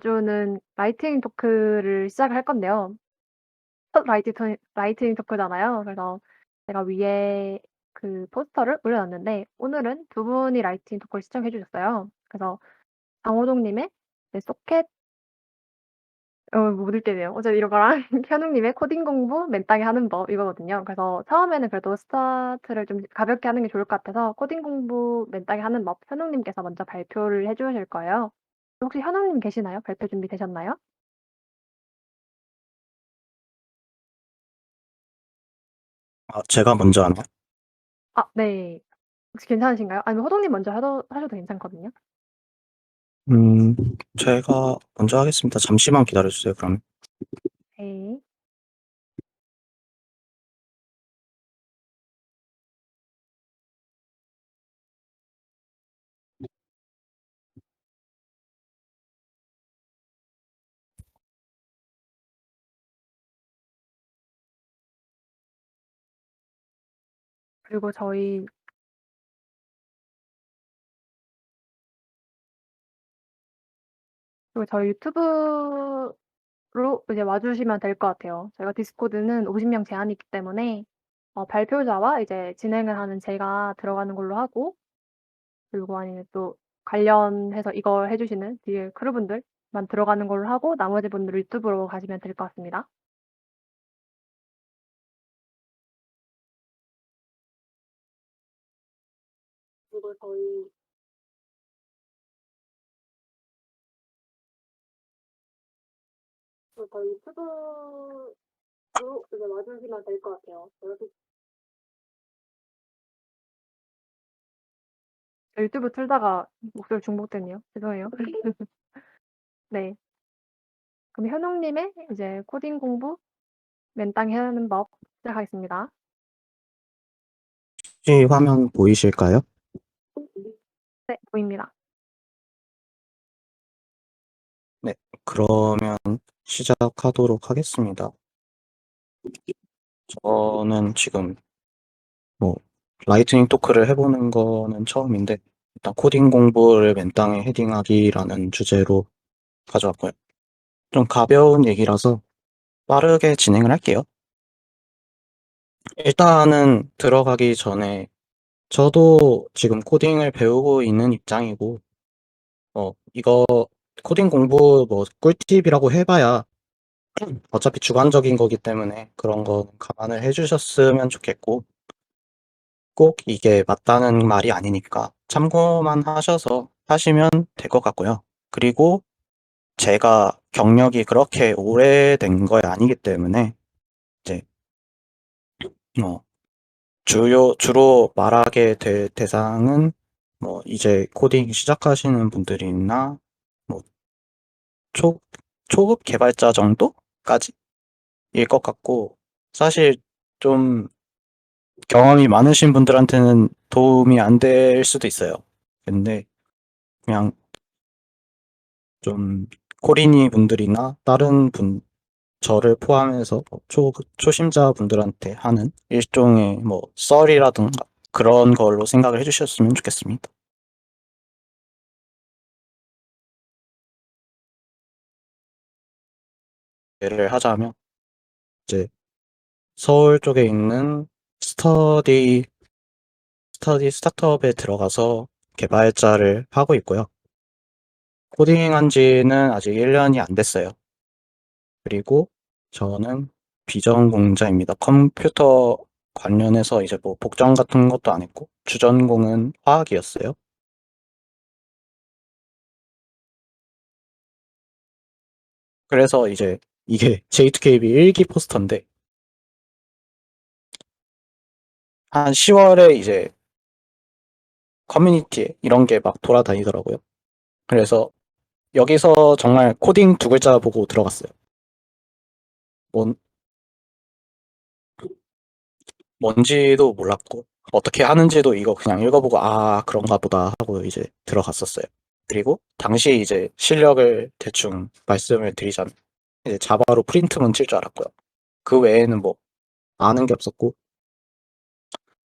주는 라이팅 토크를 시작할 건데요. 첫 라이팅 토크잖아요. 그래서 제가 위에 그 포스터를 올려놨는데 오늘은 두 분이 라이팅 토크를 시청해 주셨어요. 그래서 장호동 님의 네 소켓 못 읽겠네요. 어차피 이거랑 현웅 님의 코딩 공부 맨땅에 하는 법 이거거든요. 그래서 처음에는 그래도 스타트를 좀 가볍게 하는 게 좋을 것 같아서 코딩 공부 맨땅에 하는 법 현웅 님께서 먼저 발표를 해 주실 거예요. 혹시 현웅 님 계시나요? 발표 준비되셨나요? 제가 먼저 하나요? 아 네. 혹시 괜찮으신가요? 아니면 호동 님 먼저 하셔도 괜찮거든요. 음, 제가 먼저 하겠습니다. 잠시만 기다려주세요, 그러면. 네. 그리고 저희 유튜브로 이제 와 주시면 될 것 같아요. 저희가 디스코드는 50명 제한이 있기 때문에 발표자와 이제 진행을 하는 제가 들어가는 걸로 하고 그리고 아니면 또 관련해서 이걸 해 주시는 뒤에 크루분들만 들어가는 걸로 하고 나머지 분들은 유튜브로 가시면 될 것 같습니다. 그리고 저희 유튜브로 이제 와 주시면 될 것 같아요. 유튜브 틀다가 목소리 중복됐네요. 죄송해요. 네. 그럼 현웅 님의 이제 코딩 공부 맨땅에 하는 법 시작하겠습니다. 혹시 화면 보이실까요? 네, 보입니다. 네, 그러면 시작하도록 하겠습니다. 저는 지금 뭐 라이트닝 토크를 해보는 거는 처음인데 일단 코딩 공부를 맨땅에 헤딩하기라는 주제로 가져왔고요. 좀 가벼운 얘기라서 빠르게 진행을 할게요. 일단은 들어가기 전에 저도 지금 코딩을 배우고 있는 입장이고 이거 코딩 공부 뭐 꿀팁이라고 해봐야 어차피 주관적인 거기 때문에 그런 거 감안을 해주셨으면 좋겠고, 꼭 이게 맞다는 말이 아니니까 참고만 하셔서 하시면 될 것 같고요. 그리고 제가 경력이 그렇게 오래된 거에 아니기 때문에 이제 뭐 주로 말하게 될 대상은 뭐 이제 코딩 시작하시는 분들이나 뭐 초, 초급 개발자 정도까지 일 것 같고, 사실 좀 경험이 많으신 분들한테는 도움이 안 될 수도 있어요. 근데 그냥 좀 코리니 분들이나 다른 저를 포함해서 초심자 분들한테 하는 일종의 뭐 썰이라든가 그런 걸로 생각을 해주셨으면 좋겠습니다. 예를 하자면 이제 서울 쪽에 있는 스터디 스타트업에 들어가서 개발자를 하고 있고요. 코딩한 지는 아직 1년이 안 됐어요. 그리고 저는 비전공자입니다. 컴퓨터 관련해서 이제 뭐 복정 같은 것도 안 했고, 주전공은 화학이었어요. 그래서 이제 이게 J2KB 1기 포스터인데, 한 10월에 이제 커뮤니티에 이런 게 막 돌아다니더라고요. 그래서 여기서 정말 코딩 두 글자 보고 들어갔어요. 뭔, 뭔지도 몰랐고, 어떻게 하는지도 이거 그냥 읽어보고, 아, 그런가 보다 하고 이제 들어갔었어요. 그리고 당시 이제 실력을 대충 말씀을 드리자면, 이제 자바로 프린트문 칠 줄 알았고요. 그 외에는 뭐 아는 게 없었고,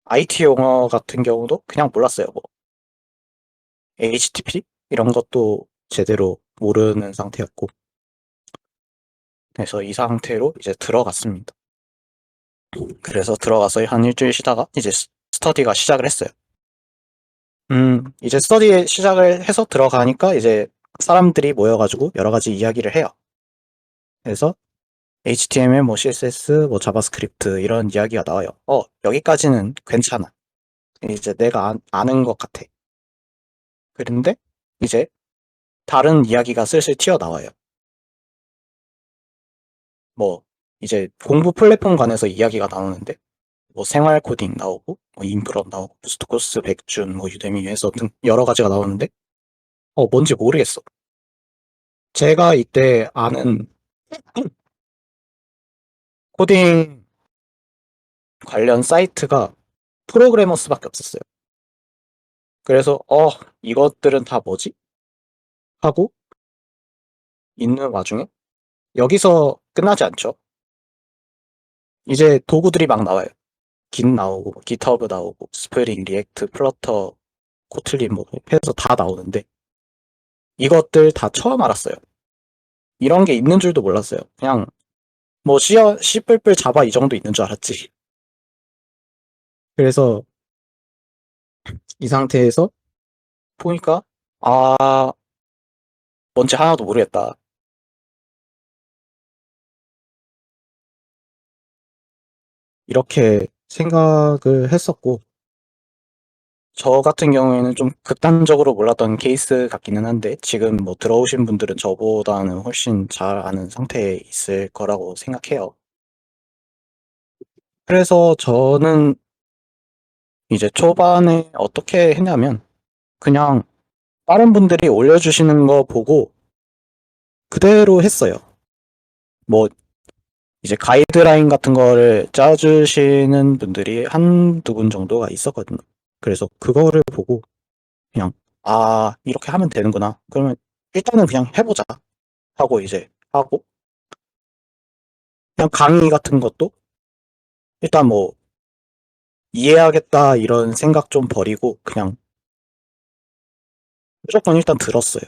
IT 용어 같은 경우도 그냥 몰랐어요. 뭐 HTTP 이런 것도 제대로 모르는 상태였고, 그래서 이 상태로 이제 들어갔습니다. 그래서 들어가서 한 일주일 쉬다가 이제 스터디가 시작을 했어요. 이제 스터디 시작을 해서 들어가니까 이제 사람들이 모여가지고 여러 가지 이야기를 해요. 그래서 HTML, 뭐 CSS, 뭐 자바스크립트 이런 이야기가 나와요. 여기까지는 괜찮아. 이제 내가 아는 것 같아. 그런데 이제 다른 이야기가 슬슬 튀어나와요. 뭐 이제 공부 플랫폼 관해서 이야기가 나오는데 뭐 생활 코딩 나오고 뭐 인프로 나오고 부스트코스, 백준, 뭐 유데미에서 등 여러 가지가 나오는데 뭔지 모르겠어. 제가 이때 아는 코딩 관련 사이트가 프로그래머스밖에 없었어요. 그래서 이것들은 다 뭐지? 하고 있는 와중에 여기서 끝나지 않죠. 이제 도구들이 막 나와요. Git 나오고 GitHub 나오고 스프링, 리액트, 플러터, 코틀린 뭐 해서 다 나오는데 이것들 다 처음 알았어요. 이런 게 있는 줄도 몰랐어요. 그냥 뭐 C++, 자바 이 정도 있는 줄 알았지. 그래서 이 상태에서 보니까 아 뭔지 하나도 모르겠다. 이렇게 생각을 했었고 저 같은 경우에는 좀 극단적으로 몰랐던 케이스 같기는 한데 지금 뭐 들어오신 분들은 저보다는 훨씬 잘 아는 상태에 있을 거라고 생각해요. 그래서 저는 이제 초반에 어떻게 했냐면 그냥 다른 분들이 올려주시는 거 보고 그대로 했어요. 뭐 이제 가이드라인 같은 거를 짜주시는 분들이 한두 분 정도가 있었거든요. 그래서 그거를 보고 그냥 이렇게 하면 되는구나. 그러면 일단은 그냥 해보자 하고 이제 하고 그냥 강의 같은 것도 일단 뭐 이해하겠다 이런 생각 좀 버리고 그냥 무조건 일단 들었어요.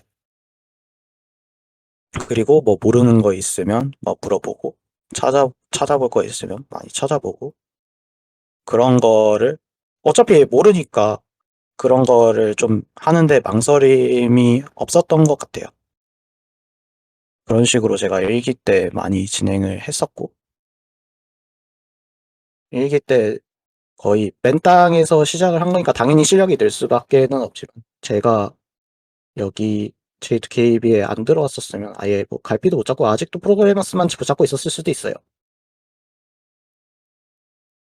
그리고 뭐 모르는 거 있으면 막 물어보고 찾아볼 거 있으면 많이 찾아보고 그런 거를 어차피 모르니까 그런 거를 좀 하는데 망설임이 없었던 것 같아요. 그런 식으로 제가 일기 때 많이 진행을 했었고 일기 때 거의 맨땅에서 시작을 한 거니까 당연히 실력이 늘 수밖에는 없지만 제가 여기 J2KB에 안 들어왔었으면 아예 뭐 갈피도 못 잡고 아직도 프로그래머스만 붙잡고 있었을 수도 있어요.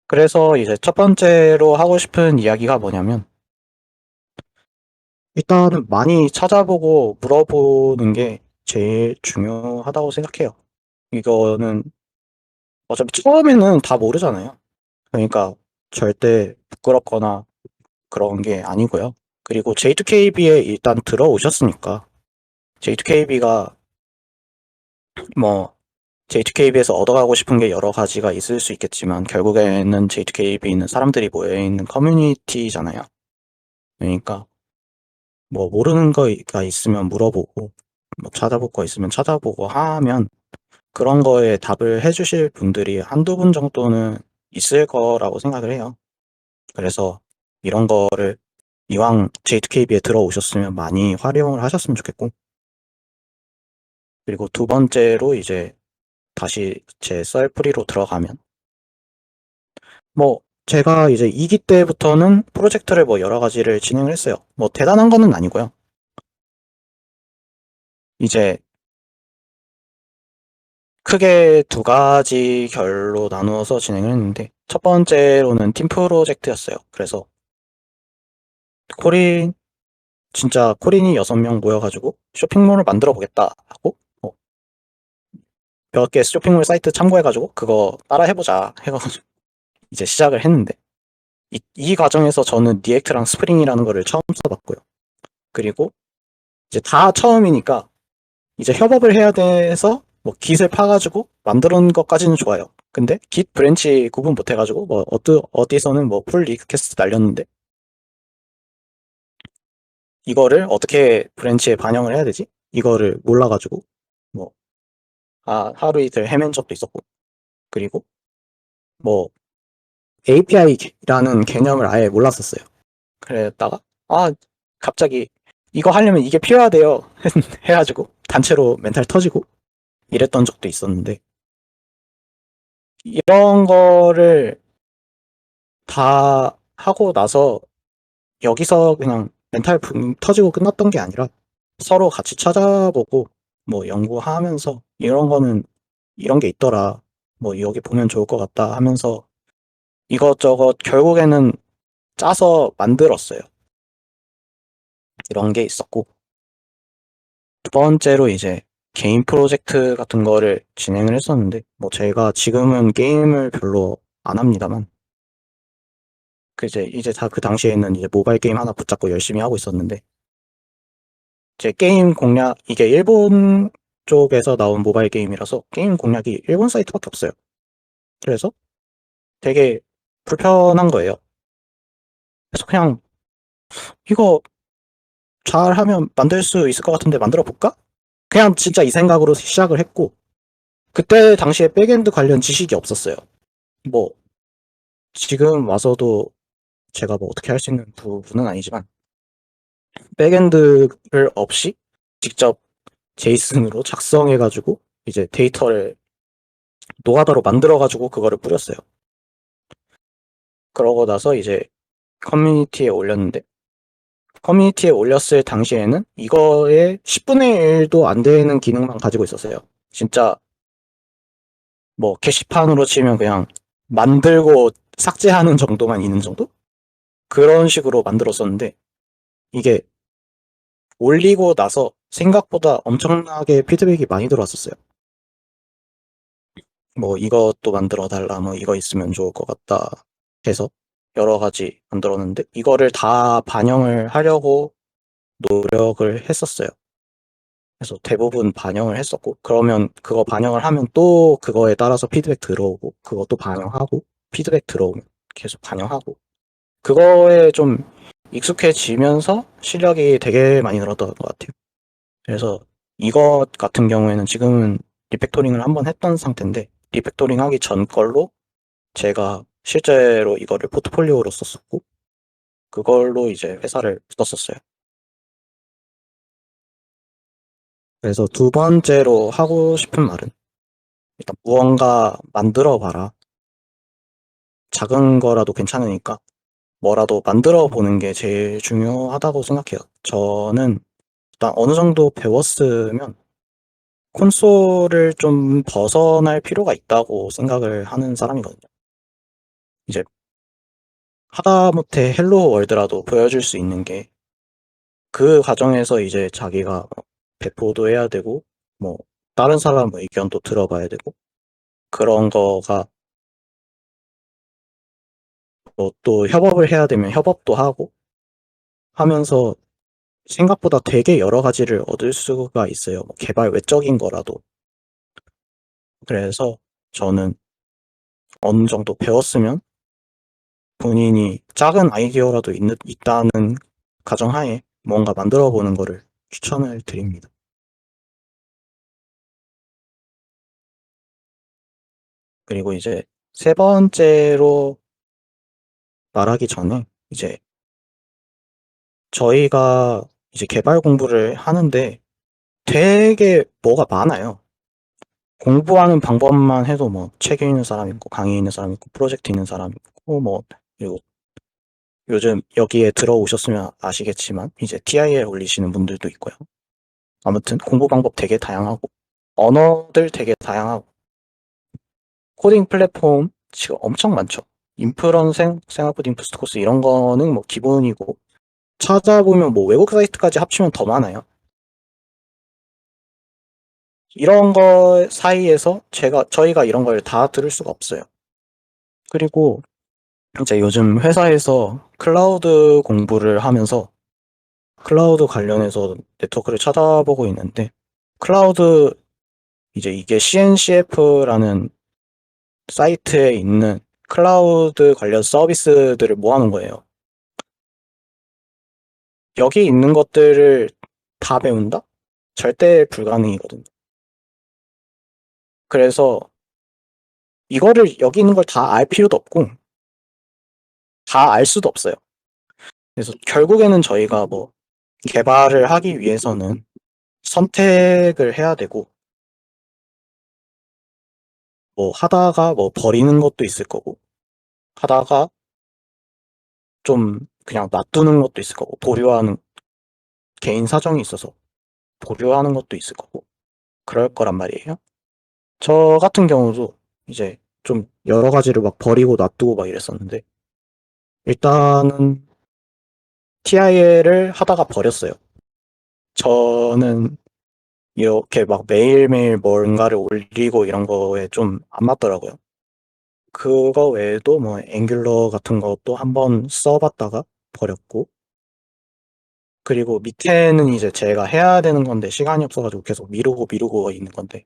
그래서 이제 첫 번째로 하고 싶은 이야기가 뭐냐면 일단은 많이 찾아보고 물어보는 게 제일 중요하다고 생각해요. 이거는 어차피 처음에는 다 모르잖아요. 그러니까 절대 부끄럽거나 그런 게 아니고요. 그리고 J2KB에 일단 들어오셨으니까 J2KB가 뭐 J2KB에서 얻어가고 싶은 게 여러 가지가 있을 수 있겠지만 결국에는 J2KB는 사람들이 모여있는 커뮤니티잖아요. 그러니까 뭐 모르는 거가 있으면 물어보고 뭐 찾아볼 거 있으면 찾아보고 하면 그런 거에 답을 해주실 분들이 한두 분 정도는 있을 거라고 생각을 해요. 그래서 이런 거를 이왕 J2KB에 들어오셨으면 많이 활용을 하셨으면 좋겠고 그리고 두 번째로 이제 다시 제 썰풀이로 들어가면 뭐 제가 이제 2기 때부터는 프로젝트를 뭐 여러 가지를 진행을 했어요. 뭐 대단한 거는 아니고요. 이제 크게 두 가지 결로 나누어서 진행을 했는데 첫 번째로는 팀 프로젝트였어요. 그래서 진짜 코린이 6명 모여가지고 쇼핑몰을 만들어 보겠다 하고 몇 개 쇼핑몰 사이트 참고해가지고 그거 따라 해보자 해가지고 이제 시작을 했는데 이 과정에서 저는 리액트랑 스프링이라는 거를 처음 써봤고요. 그리고 이제 다 처음이니까 이제 협업을 해야 돼서 뭐 깃을 파가지고 만드는 것까지는 좋아요. 근데 깃 브랜치 구분 못해가지고 뭐 어디서는 뭐 풀 리퀘스트 날렸는데 이거를 어떻게 브랜치에 반영을 해야 되지? 이거를 몰라가지고 뭐 하루 이틀 헤맨 적도 있었고, 그리고 뭐 API라는 개념을 아예 몰랐었어요. 그랬다가 갑자기 이거 하려면 이게 필요하대요 해가지고 단체로 멘탈 터지고 이랬던 적도 있었는데, 이런 거를 다 하고 나서 여기서 그냥 멘탈 붕 터지고 끝났던 게 아니라 서로 같이 찾아보고 뭐 연구하면서 이런 거는 이런 게 있더라, 뭐 여기 보면 좋을 것 같다 하면서 이것저것 결국에는 짜서 만들었어요. 이런 게 있었고, 두 번째로 이제 개인 프로젝트 같은 거를 진행을 했었는데, 뭐 제가 지금은 게임을 별로 안 합니다만, 이제 다 그 당시에는 이제 모바일 게임 하나 붙잡고 열심히 하고 있었는데, 제 게임 공략, 이게 일본 쪽에서 나온 모바일 게임이라서 게임 공략이 일본 사이트밖에 없어요. 그래서 되게 불편한 거예요. 그래서 그냥 이거 잘하면 만들 수 있을 것 같은데 만들어 볼까? 그냥 진짜 이 생각으로 시작을 했고, 그때 당시에 백엔드 관련 지식이 없었어요. 뭐 지금 와서도 제가 뭐 어떻게 할 수 있는 부분은 아니지만, 백엔드를 없이 직접 제이슨으로 작성해가지고 이제 데이터를 노가다로 만들어가지고 그거를 뿌렸어요. 그러고 나서 이제 커뮤니티에 올렸는데, 커뮤니티에 올렸을 당시에는 이거의 10분의 1도 안 되는 기능만 가지고 있었어요. 진짜 뭐 게시판으로 치면 그냥 만들고 삭제하는 정도만 있는 정도? 그런 식으로 만들었었는데, 이게 올리고 나서 생각보다 엄청나게 피드백이 많이 들어왔었어요. 뭐 이것도 만들어 달라, 뭐 이거 있으면 좋을 것 같다 해서 여러 가지 만들었는데, 이거를 다 반영을 하려고 노력을 했었어요. 그래서 대부분 반영을 했었고, 그러면 그거 반영을 하면 또 그거에 따라서 피드백 들어오고, 그것도 반영하고, 피드백 들어오면 계속 반영하고, 그거에 좀 익숙해지면서 실력이 되게 많이 늘었던 것 같아요. 그래서 이것 같은 경우에는 지금은 리팩토링을 한번 했던 상태인데, 리팩토링 하기 전 걸로 제가 실제로 이거를 포트폴리오로 썼었고, 그걸로 이제 회사를 붙었었어요. 그래서 두 번째로 하고 싶은 말은, 일단 무언가 만들어 봐라. 작은 거라도 괜찮으니까 뭐라도 만들어 보는 게 제일 중요하다고 생각해요. 저는 일단 어느 정도 배웠으면 콘솔을 좀 벗어날 필요가 있다고 생각을 하는 사람이거든요. 이제 하다못해 헬로 월드라도 보여줄 수 있는 게, 그 과정에서 이제 자기가 배포도 해야 되고, 뭐 다른 사람 의견도 들어봐야 되고, 그런 거가 뭐 또 협업을 해야 되면 협업도 하고 하면서 생각보다 되게 여러 가지를 얻을 수가 있어요. 뭐 개발 외적인 거라도. 그래서 저는 어느 정도 배웠으면 본인이 작은 아이디어라도 있다는 가정하에 뭔가 만들어 보는 거를 추천을 드립니다. 그리고 이제 세 번째로 말하기 전에, 이제 저희가 이제 개발 공부를 하는데 되게 뭐가 많아요. 공부하는 방법만 해도 뭐 책 읽는 사람 있고, 강의 있는 사람 있고, 프로젝트 있는 사람 있고, 뭐 그리고 요즘 여기에 들어오셨으면 아시겠지만 이제 TIL 올리시는 분들도 있고요. 아무튼 공부 방법 되게 다양하고, 언어들 되게 다양하고, 코딩 플랫폼 지금 엄청 많죠. 인프런 생학부터 인프스트 코스 이런 거는 뭐 기본이고, 찾아보면 뭐 외국 사이트까지 합치면 더 많아요. 이런 거 사이에서 저희가 이런 걸 다 들을 수가 없어요. 그리고 이제 요즘 회사에서 클라우드 공부를 하면서 클라우드 관련해서 네트워크를 찾아보고 있는데, 클라우드 이제 이게 CNCF라는 사이트에 있는 클라우드 관련 서비스들을 모아놓은 거예요. 여기 있는 것들을 다 배운다? 절대 불가능이거든요. 그래서 이거를 여기 있는 걸 다 알 필요도 없고 다 알 수도 없어요. 그래서 결국에는 저희가 뭐 개발을 하기 위해서는 선택을 해야 되고 뭐 하다가 뭐 버리는 것도 있을 거고 하다가 좀 그냥 놔두는 것도 있을 거고 보류하는 개인 사정이 있어서 보류하는 것도 있을 거고 그럴 거란 말이에요. 저 같은 경우도 이제 좀 여러 가지를 막 버리고 놔두고 막 이랬었는데 일단은 TIL을 하다가 버렸어요. 저는 이렇게 막 매일매일 뭔가를 올리고 이런 거에 좀 안 맞더라고요. 그거 외에도 뭐 앵귤러 같은 것도 한번 써봤다가 버렸고 그리고 밑에는 이제 제가 해야 되는 건데 시간이 없어가지고 계속 미루고 있는 건데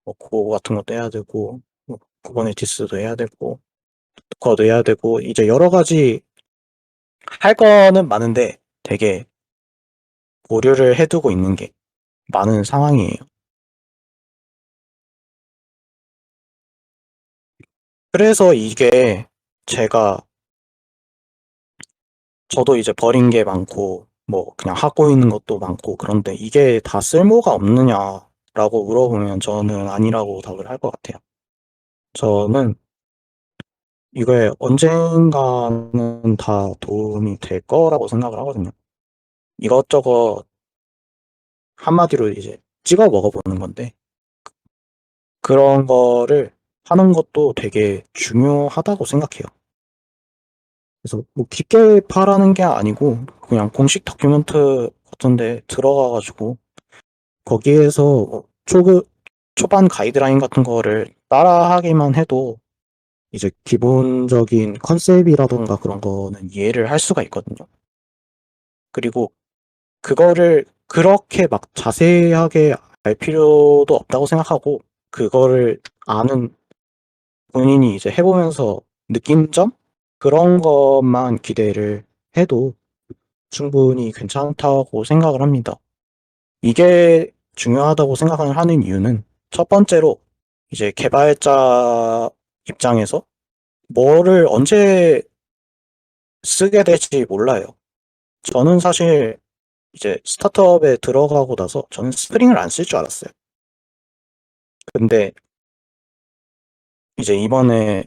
뭐 그거 같은 것도 해야 되고 뭐 쿠버네티스도 해야 되고 도커도 해야 되고 이제 여러 가지 할 거는 많은데 되게 보류를 해두고 있는 게 많은 상황이에요. 그래서 이게 제가 저도 이제 버린 게 많고 뭐 그냥 하고 있는 것도 많고 그런데 이게 다 쓸모가 없느냐라고 물어보면 저는 아니라고 답을 할 것 같아요. 저는 이게 언젠가는 다 도움이 될 거라고 생각을 하거든요. 이것저것 한마디로 이제 찍어 먹어보는 건데 그런 거를 하는 것도 되게 중요하다고 생각해요. 그래서 뭐 깊게 파라는 게 아니고 그냥 공식 다큐멘트 같은 데 들어가 가지고 거기에서 초반 가이드라인 같은 거를 따라하기만 해도 이제 기본적인 컨셉이라던가 그런 거는 이해를 할 수가 있거든요. 그리고 그거를 그렇게 막 자세하게 알 필요도 없다고 생각하고 그거를 아는 본인이 이제 해 보면서 느낀 점 그런 것만 기대를 해도 충분히 괜찮다고 생각을 합니다. 이게 중요하다고 생각을 하는 이유는 첫 번째로 이제 개발자 입장에서 뭐를 언제 쓰게 될지 몰라요. 저는 사실 이제 스타트업에 들어가고 나서 저는 스프링을 안 쓸 줄 알았어요. 근데 이제 이번에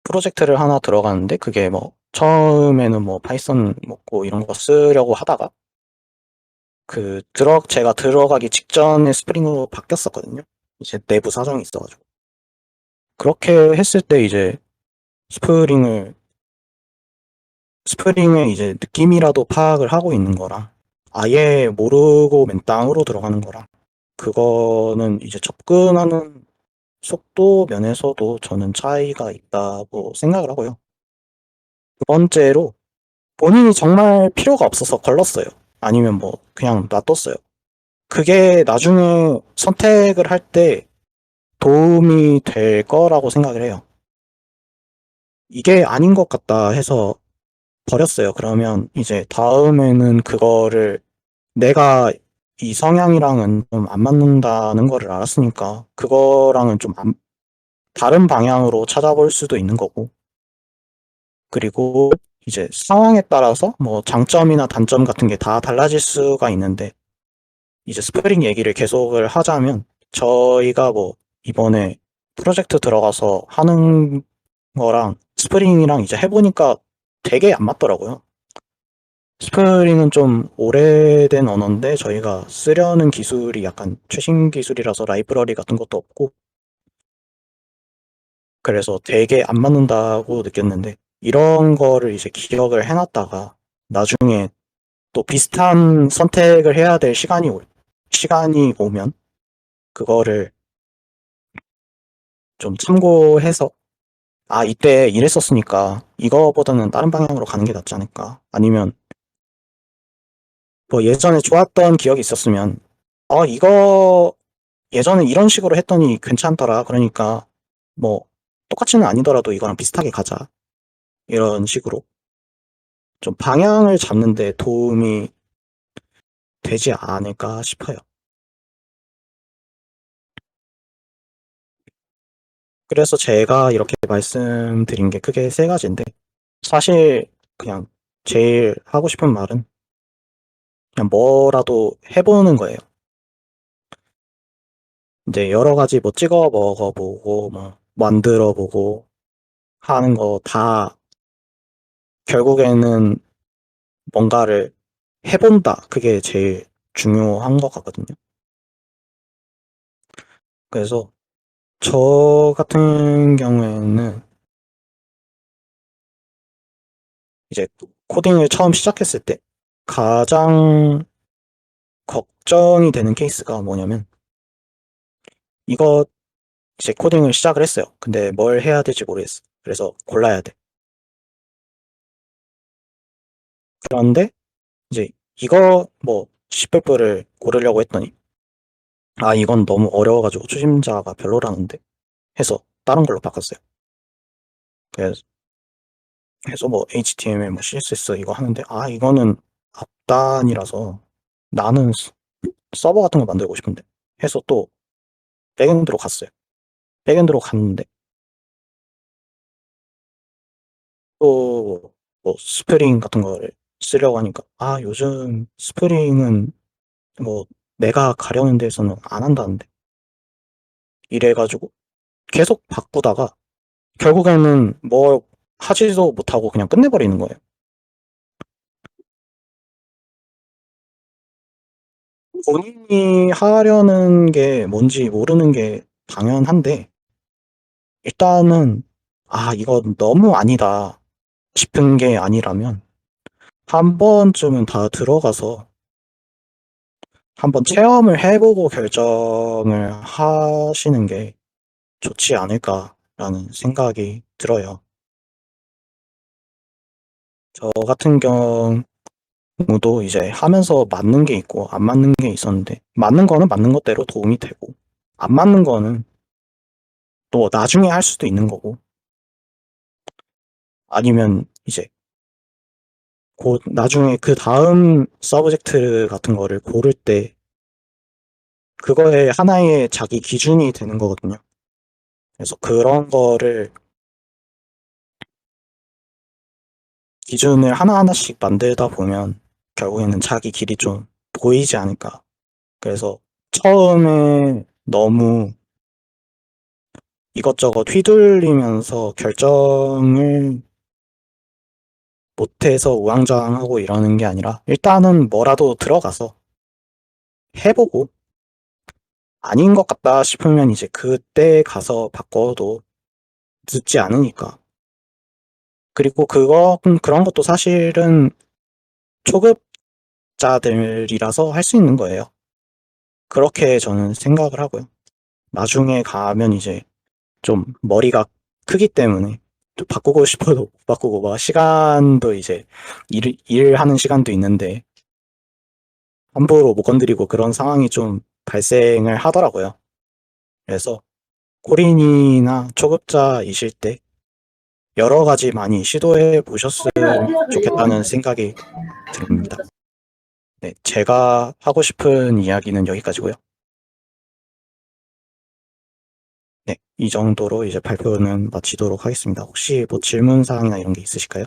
프로젝트를 하나 들어갔는데 그게 뭐 처음에는 뭐 파이썬 먹고 이런 거 쓰려고 하다가 제가 들어가기 직전에 스프링으로 바뀌었었거든요. 이제 내부 사정이 있어가지고. 그렇게 했을 때 이제 스프링을, 스프링의 이제 느낌이라도 파악을 하고 있는 거랑 아예 모르고 맨땅으로 들어가는 거랑 그거는 이제 접근하는 속도 면에서도 저는 차이가 있다고 생각을 하고요. 두 번째로 본인이 정말 필요가 없어서 걸렀어요. 아니면 뭐 그냥 놔뒀어요. 그게 나중에 선택을 할 때 도움이 될 거라고 생각을 해요. 이게 아닌 것 같다 해서 버렸어요. 그러면 이제 다음에는 그거를 내가 이 성향이랑은 좀 안 맞는다는 거를 알았으니까 그거랑은 좀 다른 방향으로 찾아볼 수도 있는 거고 그리고 이제 상황에 따라서 뭐 장점이나 단점 같은 게 다 달라질 수가 있는데 이제 스프링 얘기를 계속을 하자면 저희가 뭐 이번에 프로젝트 들어가서 하는 거랑 스프링이랑 이제 해보니까 되게 안 맞더라고요. 스프링은 좀 오래된 언어인데 저희가 쓰려는 기술이 약간 최신 기술이라서 라이브러리 같은 것도 없고 그래서 되게 안 맞는다고 느꼈는데 이런 거를 이제 기억을 해놨다가 나중에 또 비슷한 선택을 해야 될 시간이 오면 그거를 좀 참고해서 아, 이때 이랬었으니까 이거보다는 다른 방향으로 가는 게 낫지 않을까? 아니면 뭐 예전에 좋았던 기억이 있었으면 이거 예전에 이런 식으로 했더니 괜찮더라. 그러니까 뭐 똑같이는 아니더라도 이거랑 비슷하게 가자. 이런 식으로 좀 방향을 잡는 데 도움이 되지 않을까 싶어요. 그래서 제가 이렇게 말씀드린 게 크게 세 가지인데, 사실 그냥 제일 하고 싶은 말은 그냥 뭐라도 해보는 거예요. 이제 여러 가지 뭐 찍어 먹어보고, 뭐 만들어보고 하는 거 다 결국에는 뭔가를 해본다. 그게 제일 중요한 것 같거든요. 그래서 저 같은 경우에는 이제 코딩을 처음 시작했을 때 가장 걱정이 되는 케이스가 뭐냐면, 이거 이제 코딩을 시작을 했어요. 근데 뭘 해야 될지 모르겠어. 그래서 골라야 돼. 그런데 이제 이거 뭐 10불을 고르려고 했더니, 아, 이건 너무 어려워가지고 초심자가 별로라는데 해서 다른 걸로 바꿨어요. 그래서 뭐 HTML, 뭐 CSS 이거 하는데, 아, 이거는 앞단이라서 나는 서버 같은 거 만들고 싶은데 해서 또 백엔드로 갔어요. 백엔드로 갔는데 또 뭐 스프링 같은 거를 쓰려고 하니까, 아, 요즘 스프링은 뭐 내가 가려는 데서는 안 한다는데, 이래가지고 계속 바꾸다가 결국에는 뭐 하지도 못하고 그냥 끝내버리는 거예요. 본인이 하려는 게 뭔지 모르는 게 당연한데, 일단은 아, 이건 너무 아니다 싶은 게 아니라면 한 번쯤은 다 들어가서 한번 체험을 해보고 결정을 하시는 게 좋지 않을까라는 생각이 들어요. 저 같은 경우도 이제 하면서 맞는 게 있고 안 맞는 게 있었는데, 맞는 거는 맞는 것대로 도움이 되고, 안 맞는 거는 또 나중에 할 수도 있는 거고, 아니면 이제 나중에 그 다음 서브젝트 같은 거를 고를 때 그거에 하나의 자기 기준이 되는 거거든요. 그래서 그런 거를 기준을 하나하나씩 만들다 보면 결국에는 자기 길이 좀 보이지 않을까. 그래서 처음에 너무 이것저것 휘둘리면서 결정을 못해서 우왕좌왕하고 이러는 게 아니라, 일단은 뭐라도 들어가서 해보고 아닌 것 같다 싶으면 이제 그때 가서 바꿔도 늦지 않으니까. 그리고 그런 것도 사실은 초급자들이라서 할 수 있는 거예요. 그렇게 저는 생각을 하고요. 나중에 가면 이제 좀 머리가 크기 때문에 좀 바꾸고 싶어도 못 바꾸고, 막 시간도 이제 일하는 시간도 있는데 함부로 못 건드리고 그런 상황이 좀 발생을 하더라고요. 그래서 코린이나 초급자이실 때 여러 가지 많이 시도해 보셨으면 좋겠다는 생각이 듭니다. 네, 제가 하고 싶은 이야기는 여기까지고요. 네, 이 정도로 이제 발표는 마치도록 하겠습니다. 혹시 뭐 질문 사항이나 이런 게 있으실까요?